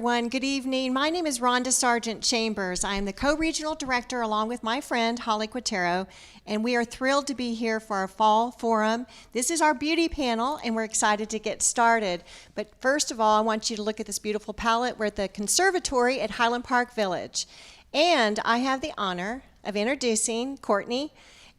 everyone. Good evening. My name is Rhonda Sargent Chambers. I am the co-regional director along with my friend Holly Quatero, and we are thrilled to be here for our fall forum. This is our beauty panel, and we're excited to get started. But first of all, I want you to look at this beautiful palette. We're at the conservatory at Highland Park Village, and I have the honor of introducing Courtney,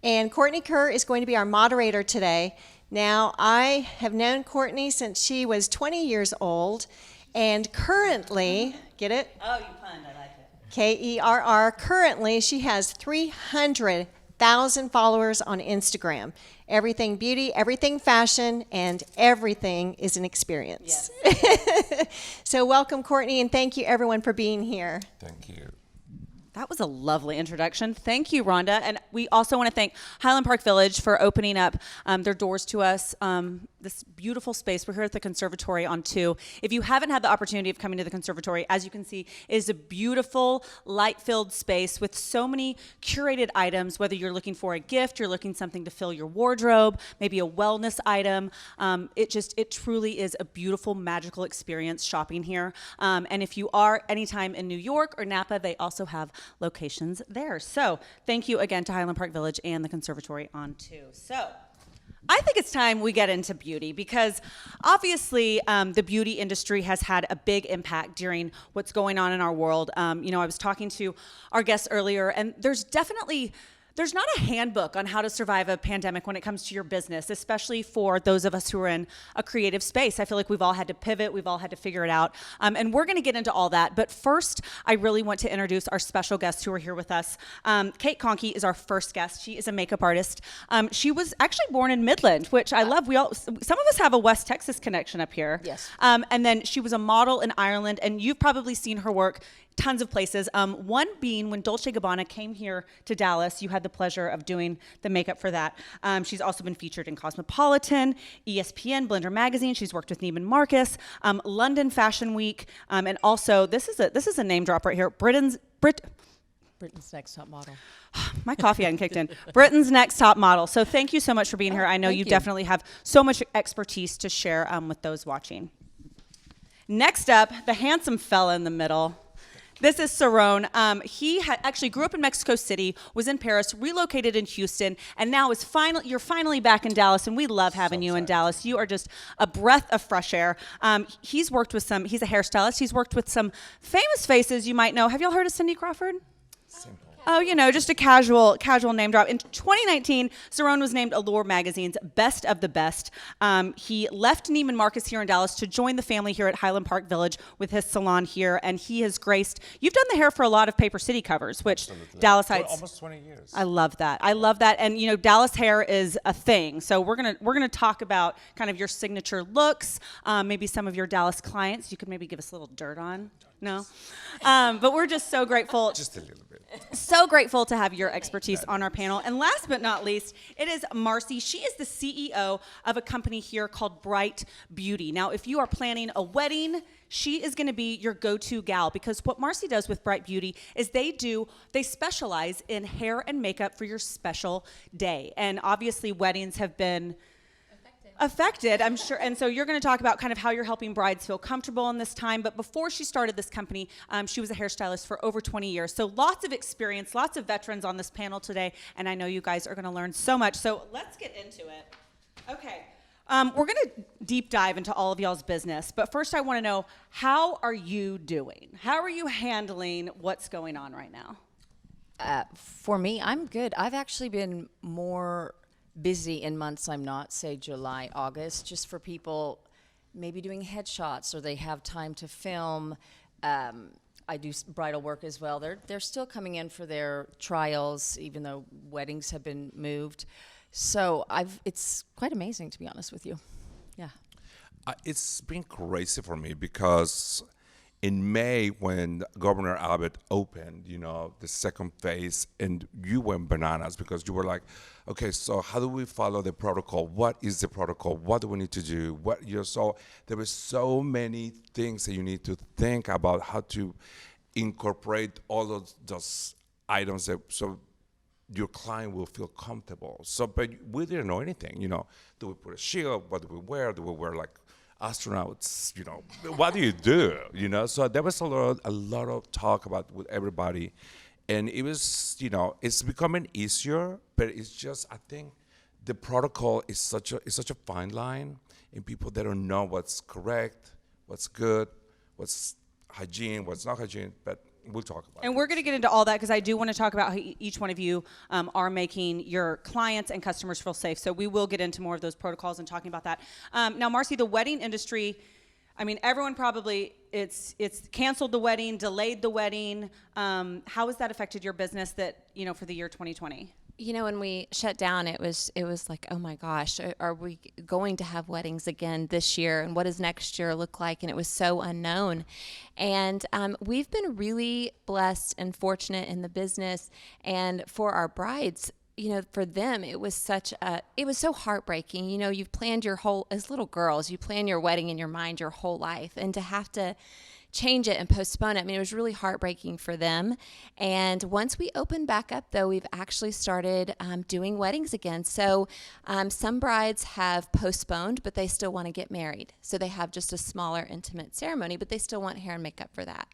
and Courtney Kerr is going to be our moderator today. Now, I have known Courtney since she was 20 years old, and currently, get it? Oh, you punned, I like it. Kerr, currently she has 300,000 followers on Instagram. Everything beauty, everything fashion, and everything is an experience. Yes. So welcome, Courtney, and thank you everyone for being here. Thank you. That was a lovely introduction. Thank you, Rhonda. And we also want to thank Highland Park Village for opening up their doors to us. This beautiful space. We're here at the conservatory on 2. If you haven't had the opportunity of coming to the conservatory, as you can see, it is a beautiful, light-filled space with so many curated items, whether you're looking for a gift, you're looking something to fill your wardrobe, maybe a wellness item. It truly is a beautiful, magical experience shopping here. And if you are anytime in New York or Napa, they also have locations there. So thank you again to Highland Park Village and the conservatory on 2. So I think it's time we get into beauty because obviously the beauty industry has had a big impact during what's going on in our world. I was talking to our guests earlier, and there's not a handbook on how to survive a pandemic when it comes to your business, especially for those of us who are in a creative space. I feel like we've all had to pivot, we've all had to figure it out, and we're gonna get into all that. But first, I really want to introduce our special guests who are here with us. Kate Conkey is our first guest. She is a makeup artist. She was actually born in Midland, which I love. Some of us have a West Texas connection up here. Yes. And then she was a model in Ireland, and you've probably seen her work tons of places. One being when Dolce & Gabbana came here to Dallas, you had the pleasure of doing the makeup for that. She's also been featured in Cosmopolitan, ESPN, Blender Magazine. She's worked with Neiman Marcus, London Fashion Week, and also this is a name drop right here. Britain's Next Top Model. My coffee hadn't kicked in. Britain's Next Top Model. So thank you so much for being here. I know you definitely have so much expertise to share with those watching. Next up, the handsome fella in the middle. This is Cerrone. He actually grew up in Mexico City, was in Paris, relocated in Houston, and now you're finally back in Dallas, and we love having you in Dallas. You are just a breath of fresh air. He's a hairstylist. He's worked with some famous faces you might know. Have y'all heard of Cindy Crawford? Simple. Oh, just a casual name drop. In 2019, Cerrone was named Allure Magazine's Best of the Best. He left Neiman Marcus here in Dallas to join the family here at Highland Park Village with his salon here, and he has graced. You've done the hair for a lot of Paper City covers, which Absolutely. Dallas For Heights. almost 20 years. I love that. And Dallas hair is a thing. So we're gonna talk about kind of your signature looks, maybe some of your Dallas clients. You could maybe give us a little dirt on. No, but we're just so grateful. Just a little bit. So grateful to have your expertise on our panel. And last but not least, it is Marcy. She is the CEO of a company here called Bright Beauty. Now, if you are planning a wedding, she is going to be your go-to gal, because what Marcy does with Bright Beauty is they specialize in hair and makeup for your special day. And obviously weddings have been affected, I'm sure. And so you're going to talk about kind of how you're helping brides feel comfortable in this time. But before she started this company, she was a hairstylist for over 20 years. So lots of experience, lots of veterans on this panel today. And I know you guys are going to learn so much. So let's get into it. Okay. We're going to deep dive into all of y'all's business. But first, I want to know, how are you doing? How are you handling what's going on right now? For me, I'm good. I've actually been more busy in months I'm not, say July, August, just for people maybe doing headshots or they have time to film. I do bridal work as well. They're still coming in for their trials, even though weddings have been moved. So it's quite amazing, to be honest with you. Yeah. It's been crazy for me because in May, when Governor Abbott opened, the second phase, and you went bananas because you were like, okay, so how do we follow the protocol? What is the protocol? What do we need to do? So there were so many things that you need to think about how to incorporate all of those items so your client will feel comfortable. But we didn't know anything, Do we put a shield? What do we wear? Do we wear like astronauts, what do you do? So there was a lot of talk about with everybody, and it was, it's becoming easier, but it's just, I think the protocol is such a fine line, and people they don't know what's correct, what's good, what's hygiene, what's not hygiene, but we'll talk about it. And we're going to get into all that because I do want to talk about how each one of you are making your clients and customers feel safe. So we will get into more of those protocols and talking about that. Now, Marcy, the wedding industry, I mean, everyone probably, it's canceled the wedding, delayed the wedding. How has that affected your business for the year 2020? When we shut down, it was like, oh my gosh, are we going to have weddings again this year? And what does next year look like? And it was so unknown. And we've been really blessed and fortunate in the business. And for our brides, for them, it was so heartbreaking. You've planned as little girls, you plan your wedding in your mind your whole life. And to have to change it and postpone it. I mean, it was really heartbreaking for them. And once we opened back up, though, we've actually started doing weddings again. So some brides have postponed, but they still want to get married. So they have just a smaller, intimate ceremony, but they still want hair and makeup for that.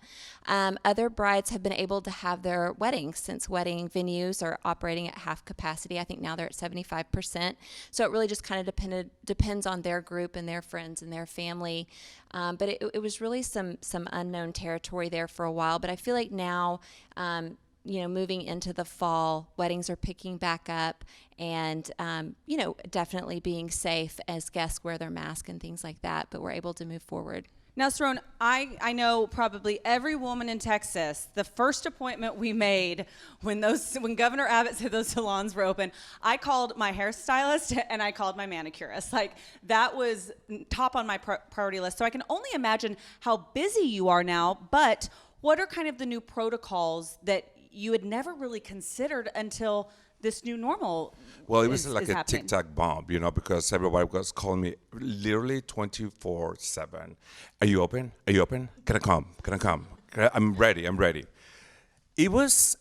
Other brides have been able to have their weddings since wedding venues are operating at half capacity. I think now they're at 75%. So it really just kind of depends on their group and their friends and their family. But it was really some unknown territory there for a while. But I feel like now, moving into the fall, weddings are picking back up and, definitely being safe as guests wear their mask and things like that. But we're able to move forward. Now, Saron, I know probably every woman in Texas, the first appointment we made when Governor Abbott said those salons were open, I called my hairstylist and I called my manicurist. Like, that was top on my priority list. So I can only imagine how busy you are now, but what are kind of the new protocols that you had never really considered until this new normal? Well, it was like is a happening? tic-tac bomb, because everybody was calling me literally 24/7. Are you open? Are you open? Can I come? I'm ready. It was,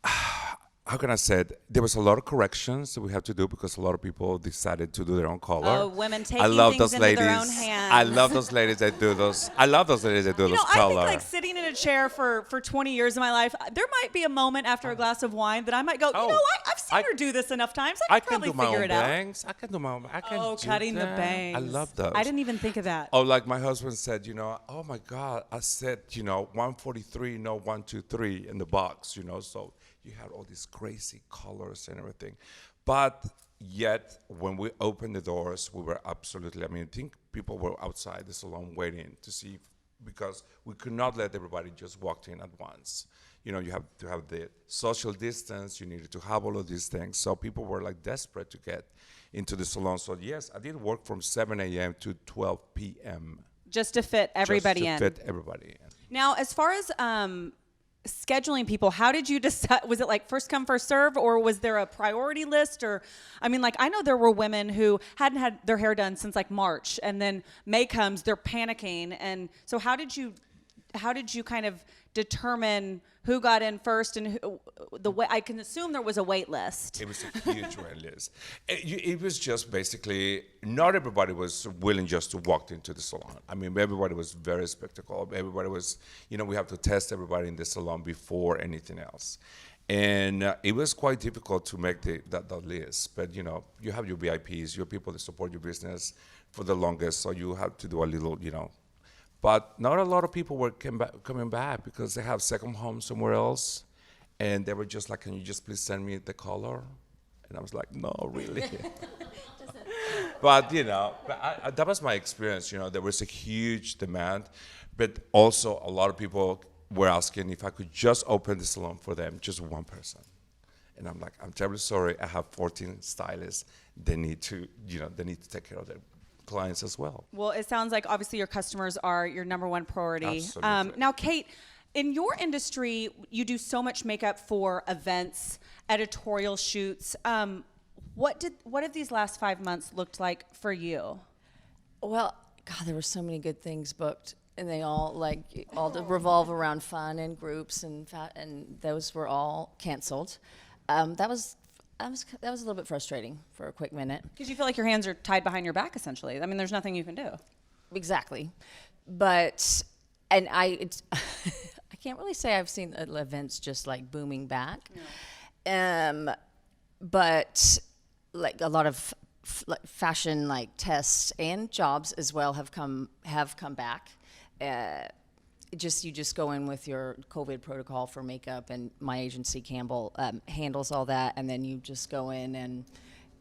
how can I say it? There was a lot of corrections that we had to do because a lot of people decided to do their own color. Oh, women taking I love things those into ladies. their own hands. I love those ladies that do those. I love those ladies that do those I color. think like sitting in a chair for 20 years of my life, there might be a moment after a glass of wine that I might go, I've seen her do this enough times. I can probably do my figure own it out. bangs. I can do my own. I can do Cutting the them. bangs. I love those. I didn't even think of that. Oh, like my husband said, oh my God, I said, 143, no 123 in the box, so you had all these crazy colors and everything. But yet, when we opened the doors, we were absolutely, I think people were outside the salon waiting to see, because we could not let everybody just walk in at once. You have to have the social distance, you needed to have all of these things. So people were like desperate to get into the salon. So yes, I did work from 7 a.m. to 12 p.m. Just to fit everybody in. Fit everybody in. Now, as far as scheduling people, how did you decide? Was it like first come, first serve, or was there a priority list? Or, I know there were women who hadn't had their hair done since like March, and then May comes, they're panicking. And so how did you kind of determine who got in first and I can assume there was a wait list. It was a huge wait list. It was just basically, not everybody was willing just to walk into the salon. Everybody was very skeptical. Everybody was, we have to test everybody in the salon before anything else. And it was quite difficult to make that list. But, you have your VIPs, your people that support your business for the longest, so you have to do a little, But not a lot of people were coming back because they have second home somewhere else. And they were just like, can you just please send me the color? And I was like, no, really. But, that was my experience. There was a huge demand. But also a lot of people were asking if I could just open the salon for them, just one person. And I'm like, I'm terribly sorry. I have 14 stylists. They need to take care of their clients as well. Well, it sounds like obviously your customers are your number one priority. Absolutely. Now, Kate, in your industry, you do so much makeup for events, editorial shoots. What have these last 5 months looked like for you? Well, God, there were so many good things booked, and they all revolve around fun and groups, and those were all canceled. That was a little bit frustrating for a quick minute. Because you feel like your hands are tied behind your back, essentially. There's nothing you can do. exactly. But, and I can't really say I've seen events just like booming back. But like a lot of fashion like tests and jobs as well have come back. You just go in with your COVID protocol for makeup, and my agency Campbell handles all that, and then you just go in and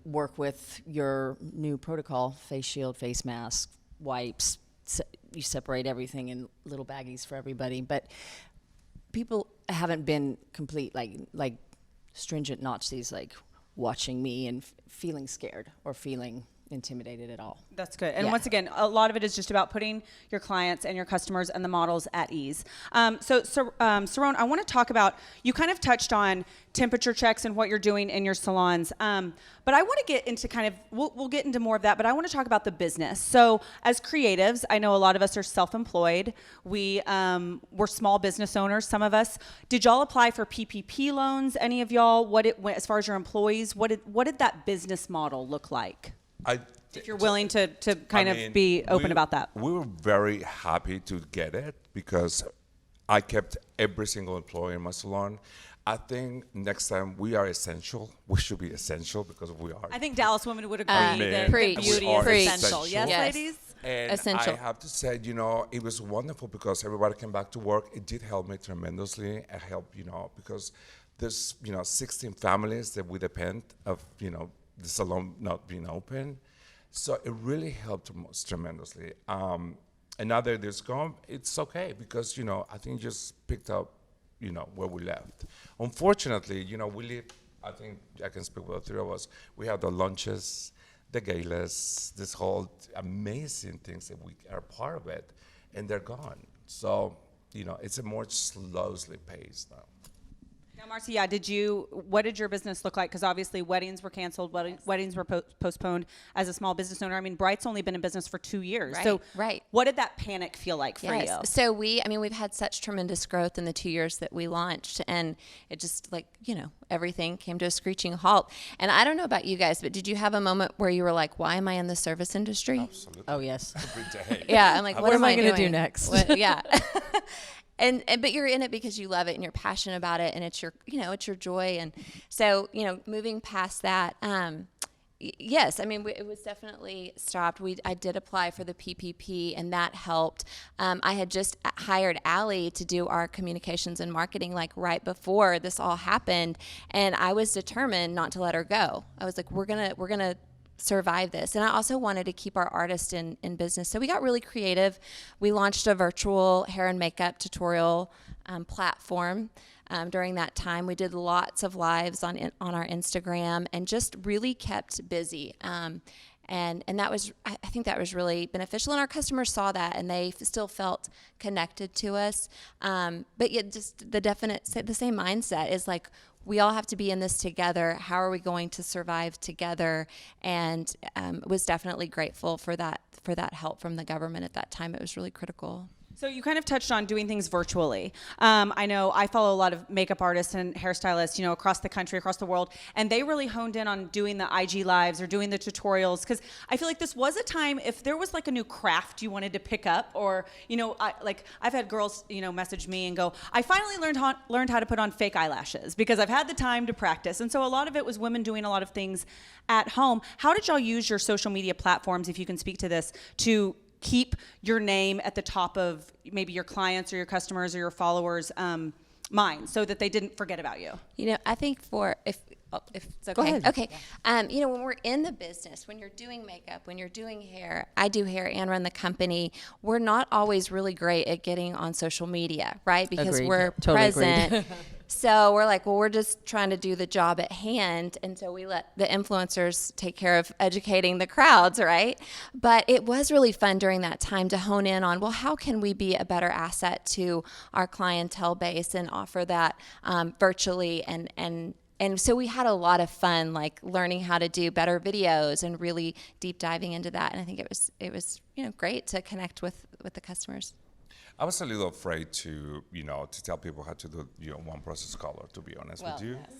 work with your new protocol: face shield, face mask, wipes. You separate everything in little baggies for everybody, but people haven't been complete like stringent Nazis, like watching me and feeling scared or feeling intimidated at all. That's good. And Yeah. once again, a lot of it is just about putting your clients and your customers and the models at ease. Saron, I want to talk about, you kind of touched on temperature checks and what you're doing in your salons. But I want to get into we'll get into more of that, but I want to talk about the business. So as creatives, I know a lot of us are self-employed. We're small business owners, some of us. Did y'all apply for PPP loans, any of y'all? As far as your employees, what did that business model look like? If you're willing to be open about that. We were very happy to get it because I kept every single employee in my salon. I think next time we are essential. We should be essential because we are. I think Dallas women would agree that Preach. beauty We are is essential. essential. Yes, Yes. ladies? And Essential. I have to say, it was wonderful because everybody came back to work. It did help me tremendously. It helped, because there's, 16 families that we depend of, the salon not being open. So it really helped most tremendously. And now that it's gone, it's okay because, I think just picked up, where we left. Unfortunately, we live, I think I can speak with the three of us, we have the lunches, the galas, this whole amazing things that we are part of it, and they're gone. So, it's a more slowly paced now. Now, Marcia, what did your business look like? Because obviously weddings were canceled, weddings were postponed. As a small business owner, Bright's only been in business for 2 years. Right, So right. what did that panic feel like for you? So we've had such tremendous growth in the 2 years that we launched, and it just everything came to a screeching halt. And I don't know about you guys, but did you have a moment where you were like, why am I in the service industry? Absolutely. Oh yes. Every day. Yeah, I'm like, what am I gonna doing? do next? Yeah. But you're in it because you love it and you're passionate about it, and it's your joy. And so, moving past that, yes, it was definitely stopped. I did apply for the PPP, and that helped. I had just hired Allie to do our communications and marketing right before this all happened, and I was determined not to let her go. I was like, we're gonna survive this. And I also wanted to keep our artists in business. So we got really creative. We launched a virtual hair and makeup tutorial platform during that time. We did lots of lives on our Instagram and just really kept busy. And that was, I think that was really beneficial. And our customers saw that, and they still felt connected to us. But yet just the same mindset is we all have to be in this together. How are we going to survive together? And was definitely grateful for that help from the government at that time. It was really critical. So you kind of touched on doing things virtually. I know I follow a lot of makeup artists and hairstylists, across the country, across the world, and they really honed in on doing the IG lives or doing the tutorials, because I feel like this was a time, if there was a new craft you wanted to pick up, or I've had girls message me and go, I finally learned how to put on fake eyelashes because I've had the time to practice. And so a lot of it was women doing a lot of things at home. How did y'all use your social media platforms, if you can speak to this, to keep your name at the top of maybe your clients or your customers or your followers' mind, so that they didn't forget about you? I think if it's okay. Go ahead. Okay. When we're in the business, when you're doing makeup, when you're doing hair, I do hair and run the company, we're not always really great at getting on social media, right? Because Agreed. we're Totally present. agreed. So we're like, well, we're just trying to do the job at hand. And so we let the influencers take care of educating the crowds, right? But it was really fun during that time to hone in on, well, how can we be a better asset to our clientele base and offer that virtually? And so we had a lot of fun, learning how to do better videos and really deep diving into that. And I think it was great to connect with the customers. I was a little afraid to tell people how to do, one process color, to be honest with you. Yes.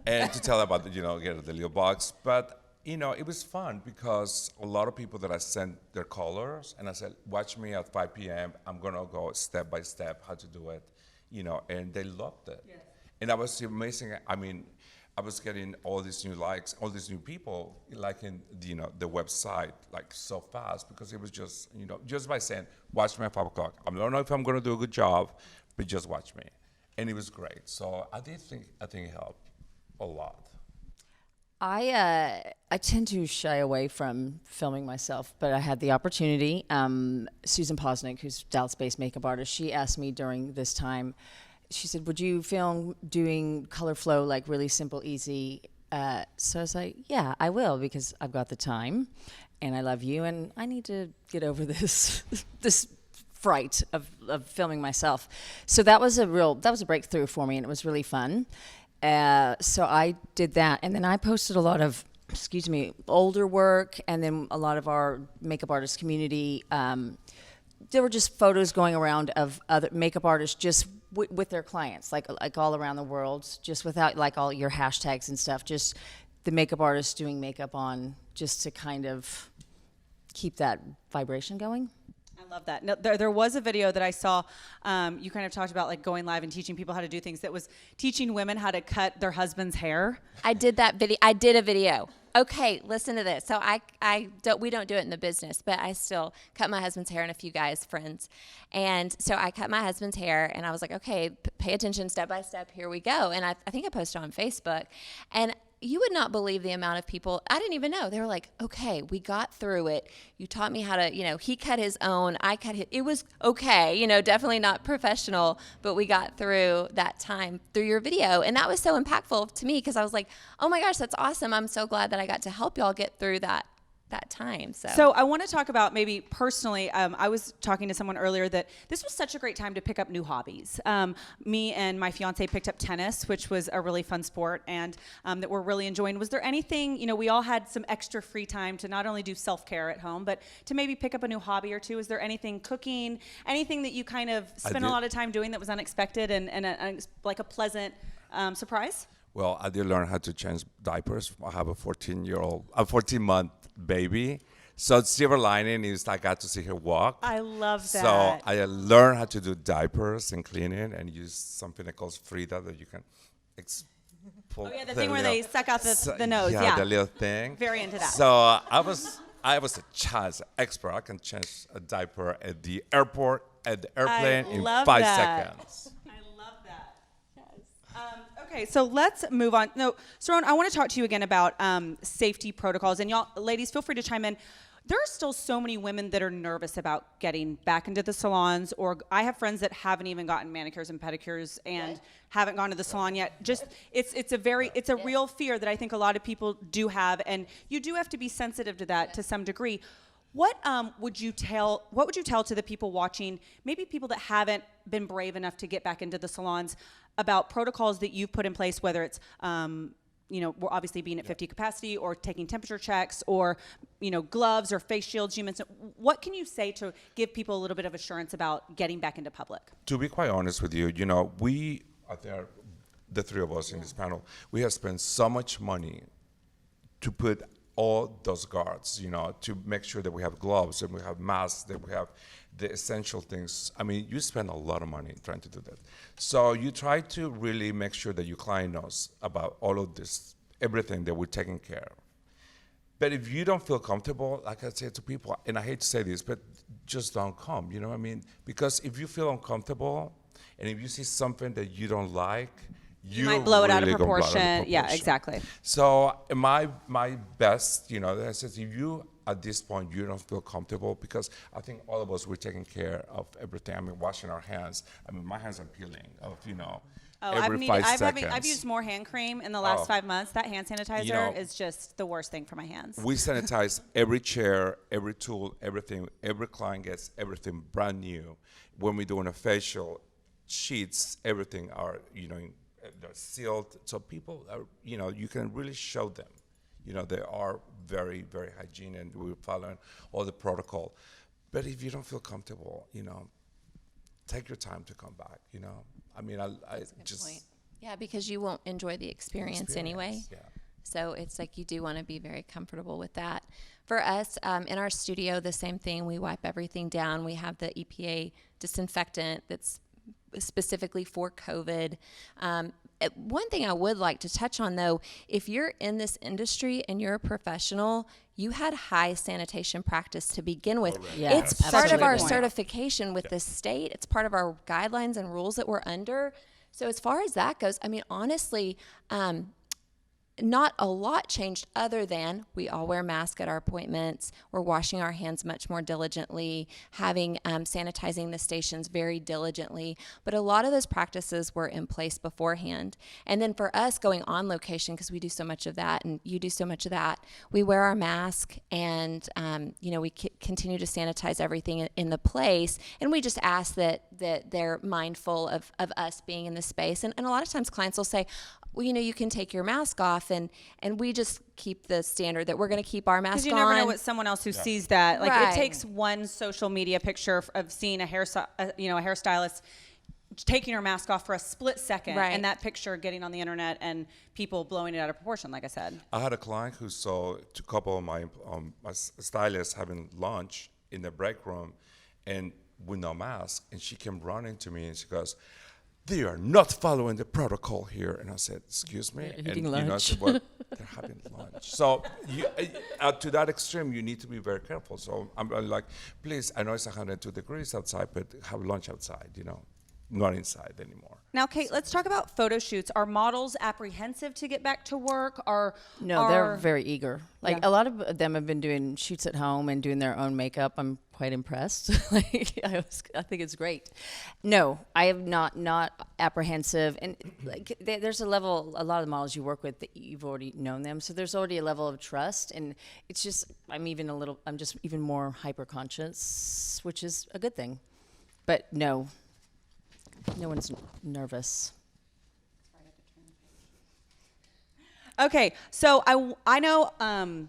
And to tell about, get the little box. But you know, it was fun because a lot of people that I sent their colors, and I said, watch me at 5 p.m. I'm going to go step by step how to do it, you know, and they loved it. Yes. And that was amazing. I mean, I was getting all these new likes, all these new people liking, you know, the website like so fast because it was just, you know, just by saying, watch me at 5 o'clock. I don't know if I'm going to do a good job, but just watch me. And it was great. So I think it helped a lot. I tend to shy away from filming myself, but I had the opportunity. Susan Posnick, who's Dallas-based makeup artist, she asked me during this time. She said, "Would you film doing color flow, like really simple, easy?" So I was like, "Yeah, I will because I've got the time, and I love you, and I need to get over this this fright of filming myself." So that was a breakthrough for me, and it was really fun. So I did that, and then I posted a lot of, older work, and then a lot of our makeup artist community. There were just photos going around of other makeup artists just with their clients, like all around the world, just without like all your hashtags and stuff. Just the makeup artists doing makeup on, just to kind of keep that vibration going. I love that. No, there was a video that I saw. You kind of talked about like going live and teaching people how to do things. That was teaching women how to cut their husband's hair. I did that video. I did a video. Okay, listen to this. So we don't do it in the business, but I still cut my husband's hair and a few guys, friends. And so I cut my husband's hair, and I was like, okay, pay attention step by step. Here we go. And I think I posted on Facebook, and you would not believe the amount of people, I didn't even know. They were like, okay, we got through it. You taught me how to, he cut his own, I cut his. It was okay, definitely not professional, but we got through that time through your video. And that was so impactful to me because I was like, oh my gosh, that's awesome. I'm so glad that I got to help y'all get through that time. So I want to talk about maybe personally, I was talking to someone earlier that this was such a great time to pick up new hobbies. Me and my fiance picked up tennis, which was a really fun sport and that we're really enjoying. Was there anything, we all had some extra free time to not only do self-care at home, but to maybe pick up a new hobby or two? Is there anything cooking, anything that you kind of spent a lot of time doing that was unexpected and like a pleasant surprise? Well, I did learn how to change diapers. I have a 14-month baby. So silver lining is I got to see her walk. I love that. So I learned how to do diapers and cleaning and use something that calls Frida that you can pull. Oh yeah, the thing where they suck out the nose. Yeah, the little thing. Very into that. So I was a child expert. I can change a diaper at the airport, at the airplane in 5 seconds. Okay, so let's move on. No, Saron, I want to talk to you again about safety protocols. And y'all, ladies, feel free to chime in. There are still so many women that are nervous about getting back into the salons, or I have friends that haven't even gotten manicures and pedicures and haven't gone to the salon yet. Just it's a real fear that I think a lot of people do have, and you do have to be sensitive to that to some degree. What would you tell to the people watching, maybe people that haven't been brave enough to get back into the salons, about protocols that you've put in place, whether it's we're obviously being at 50 capacity or taking temperature checks or gloves or face shields you mentioned. What can you say to give people a little bit of assurance about getting back into public? To be quite honest with you, we out there, the three of us in this panel, we have spent so much money to put all those guards, to make sure that we have gloves and we have masks, that we have the essential things. I mean, you spend a lot of money trying to do that. So you try to really make sure that your client knows about all of this, everything that we're taking care of. But if you don't feel comfortable, like I say to people, and I hate to say this, but just don't come, you know what I mean? Because if you feel uncomfortable, and if you see something that you don't like, you might blow it out of proportion. Yeah, exactly. So my best, I said, if you at this point you don't feel comfortable, because I think all of us we're taking care of everything. I mean, washing our hands. I mean, my hands are peeling. Every 5 seconds. I've used more hand cream in the last 5 months. That hand sanitizer is just the worst thing for my hands. We sanitize every chair, every tool, everything. Every client gets everything brand new. When we're doing a facial, sheets, everything are they're sealed, so people are, you can really show them, they are very, very hygienic, and we're following all the protocol. But if you don't feel comfortable, take your time to come back, I mean, I just... Point. Yeah, because you won't enjoy the experience anyway. Yeah. So it's like you do want to be very comfortable with that. For us, in our studio, the same thing. We wipe everything down. We have the EPA disinfectant that's specifically for COVID. One thing I would like to touch on, though, if you're in this industry and you're a professional, you had high sanitation practice to begin with. Yeah, It's part of our absolutely. certification with the state. It's part of our guidelines and rules that we're under. So as far as that goes, I mean, honestly, not a lot changed other than we all wear masks at our appointments. We're washing our hands much more diligently, having sanitizing the stations very diligently. But a lot of those practices were in place beforehand. And then for us going on location, because we do so much of that and you do so much of that, we wear our mask and, we continue to sanitize everything in the place. And we just ask that they're mindful of us being in the space. And a lot of times clients will say, well, you can take your mask off, and we just keep the standard that we're going to keep our mask on. Because you never know what someone else who sees that. Like Right. it takes one social media picture of seeing a hairstylist taking her mask off for a split second, Right. and that picture getting on the internet and people blowing it out of proportion. Like I said, I had a client who saw a couple of my stylists having lunch in the break room and with no mask, and she came running to me and she goes, "They are not following the protocol here." And I said, "Excuse me?" Eating and I lunch. said, "Well, they're having lunch." So to that extreme, you need to be very careful. So I'm like, please, I know it's 102 degrees outside, but have lunch outside, not inside anymore. now Kate, let's talk about photo shoots. Are models apprehensive to get back to work? No, they're very eager. Like Yeah. a lot of them have been doing shoots at home and doing their own makeup. I'm quite impressed. I think it's great. No, I am not apprehensive. And there's a lot of the models you work with that you've already known them, so there's already a level of trust. And it's just I'm just even more hyper conscious, which is a good thing. But no one's nervous. Okay, so I know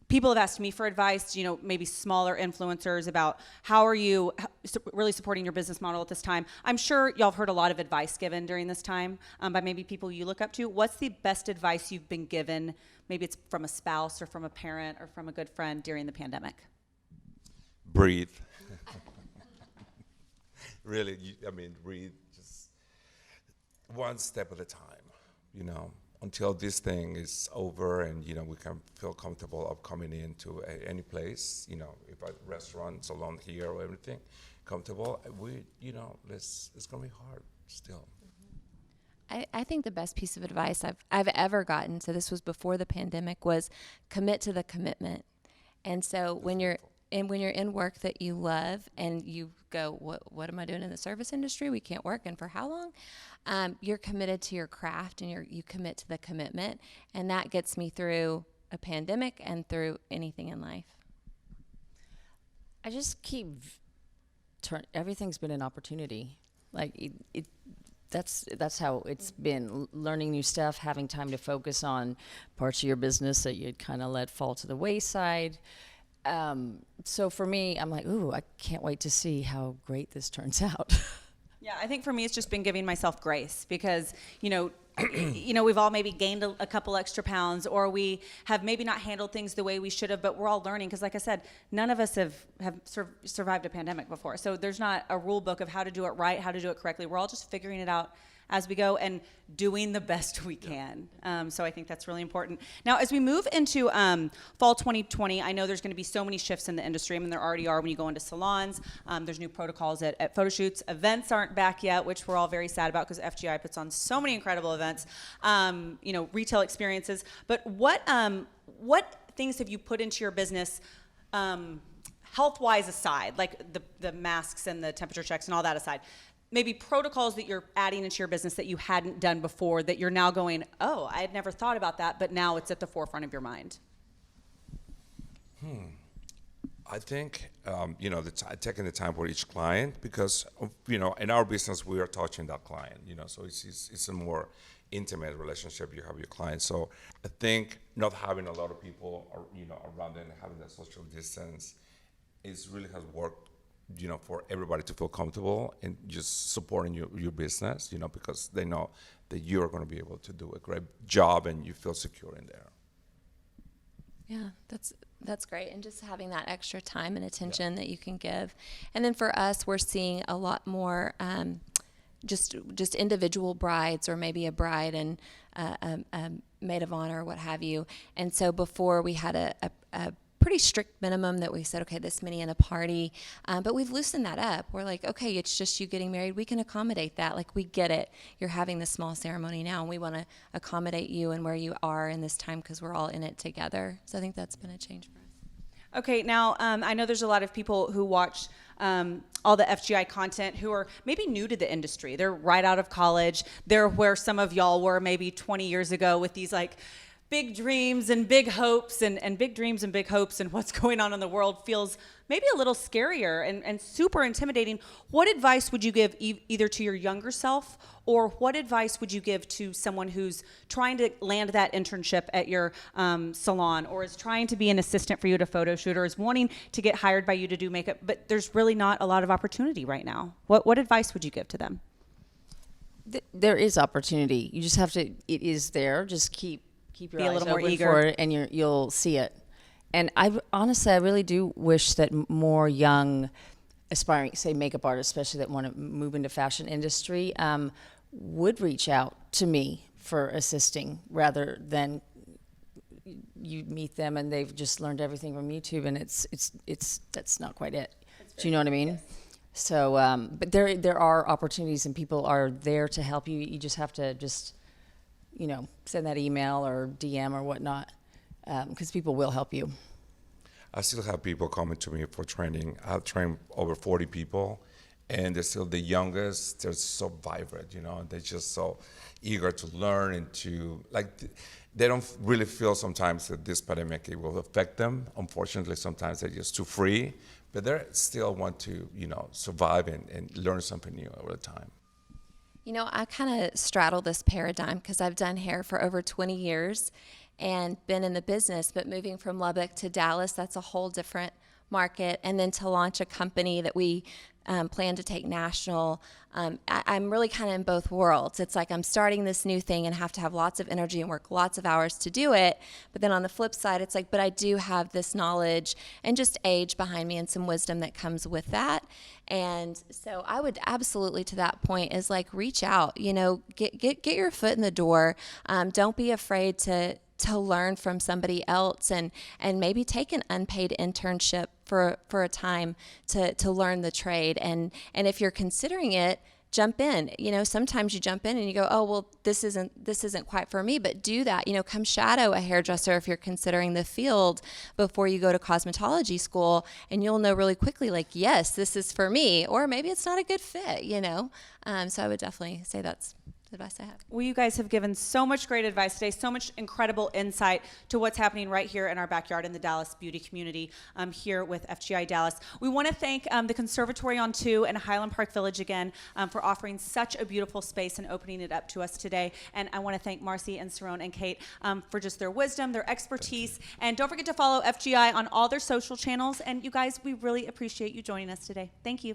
people have asked me for advice, maybe smaller influencers about how are you really supporting your business model at this time. I'm sure y'all have heard a lot of advice given during this time by maybe people you look up to. What's the best advice you've been given? Maybe it's from a spouse or from a parent or from a good friend during the pandemic. Breathe. Really, breathe just one step at a time, until this thing is over and, we can feel comfortable of coming into any place, if a restaurant, salon here or everything, comfortable, it's going to be hard still. I think the best piece of advice I've ever gotten, so this was before the pandemic, was commit to the commitment. And so when you're in work that you love and you go, what am I doing in the service industry? We can't work, and for how long? You're committed to your craft and you commit to the commitment, and that gets me through a pandemic and through anything in life. I just keep everything's been an opportunity. Like that's how it's been. Learning new stuff, having time to focus on parts of your business that you'd kind of let fall to the wayside. So for me, I'm like, ooh, I can't wait to see how great this turns out. Yeah, I think for me it's just been giving myself grace because, we've all maybe gained a couple extra pounds, or we have maybe not handled things the way we should have, but we're all learning because, like I said, none of us have survived a pandemic before. So there's not a rule book of how to do it right, how to do it correctly. We're all just figuring it out as we go and doing the best we can. So I think that's really important. Now, as we move into fall 2020, I know there's going to be so many shifts in the industry. There already are when you go into salons. There's new protocols at photo shoots. Events aren't back yet, which we're all very sad about because FGI puts on so many incredible events, retail experiences. But what things have you put into your business health-wise aside, like the masks and the temperature checks and all that aside? Maybe protocols that you're adding into your business that you hadn't done before that you're now going, oh, I had never thought about that, but now it's at the forefront of your mind. I think, taking the time for each client because, in our business, we are touching that client, so it's a more intimate relationship you have with your client. So I think not having a lot of people, around and having that social distance really has worked for everybody to feel comfortable and just supporting your business, because they know that you're going to be able to do a great job and you feel secure in there. Yeah, that's great. And just having that extra time and attention that you can give. And then for us, we're seeing a lot more just individual brides, or maybe a bride and a maid of honor, or what have you. And so before we had a pretty strict minimum that we said, okay, this many in a party, but we've loosened that up. We're like, okay, it's just you getting married. We can accommodate that. Like, we get it. You're having this small ceremony now, and we want to accommodate you and where you are in this time, because we're all in it together. So I think that's been a change for us. Okay, now I know there's a lot of people who watch all the FGI content who are maybe new to the industry. They're right out of college. They're where some of y'all were maybe 20 years ago with these like big dreams and big hopes, and big dreams and big hopes, and what's going on in the world feels maybe a little scarier and super intimidating. What advice would you give either to your younger self, or what advice would you give to someone who's trying to land that internship at your salon, or is trying to be an assistant for you at a photo shoot, or is wanting to get hired by you to do makeup, but there's really not a lot of opportunity right now? What advice would you give to them? There is opportunity. You just have to. It is there. Just keep your Be a eyes little more open eager. for it, and you'll see it. And I really do wish that more young, aspiring, say, makeup artists, especially that want to move into fashion industry, would reach out to me for assisting, rather than you meet them and they've just learned everything from YouTube, and it's that's not quite it. Do you know what I mean? Yes. So, but there are opportunities, and people are there to help you. You just have to send that email or DM or whatnot, because people will help you. I still have people coming to me for training. I've trained over 40 people, and they're still the youngest. They're so vibrant, they're just so eager to learn and they don't really feel sometimes that this pandemic it will affect them. Unfortunately, sometimes they're just too free, but they still want to, survive and learn something new over time. I kind of straddle this paradigm, because I've done hair for over 20 years and been in the business, but moving from Lubbock to Dallas, that's a whole different market. And then to launch a company that we plan to take national, I'm really kind of in both worlds. It's like I'm starting this new thing and have to have lots of energy and work lots of hours to do it. But then on the flip side, it's like, but I do have this knowledge and just age behind me and some wisdom that comes with that. And so I would absolutely, to that point, is like, reach out, get your foot in the door. Don't be afraid to learn from somebody else, and maybe take an unpaid internship for a time to learn the trade. And if you're considering it, jump in. Sometimes you jump in and you go, oh, well, this isn't quite for me, but do that. Come shadow a hairdresser if you're considering the field before you go to cosmetology school, and you'll know really quickly, like, yes, this is for me, or maybe it's not a good fit, So I would definitely say that's the advice I have. Well, you guys have given so much great advice today, so much incredible insight to what's happening right here in our backyard in the Dallas beauty community here with FGI Dallas. We want to thank the Conservatory on 2 and Highland Park Village again for offering such a beautiful space and opening it up to us today. And I want to thank Marcy and Cerrone and Kate for just their wisdom, their expertise. And don't forget to follow FGI on all their social channels. And you guys, we really appreciate you joining us today. Thank you.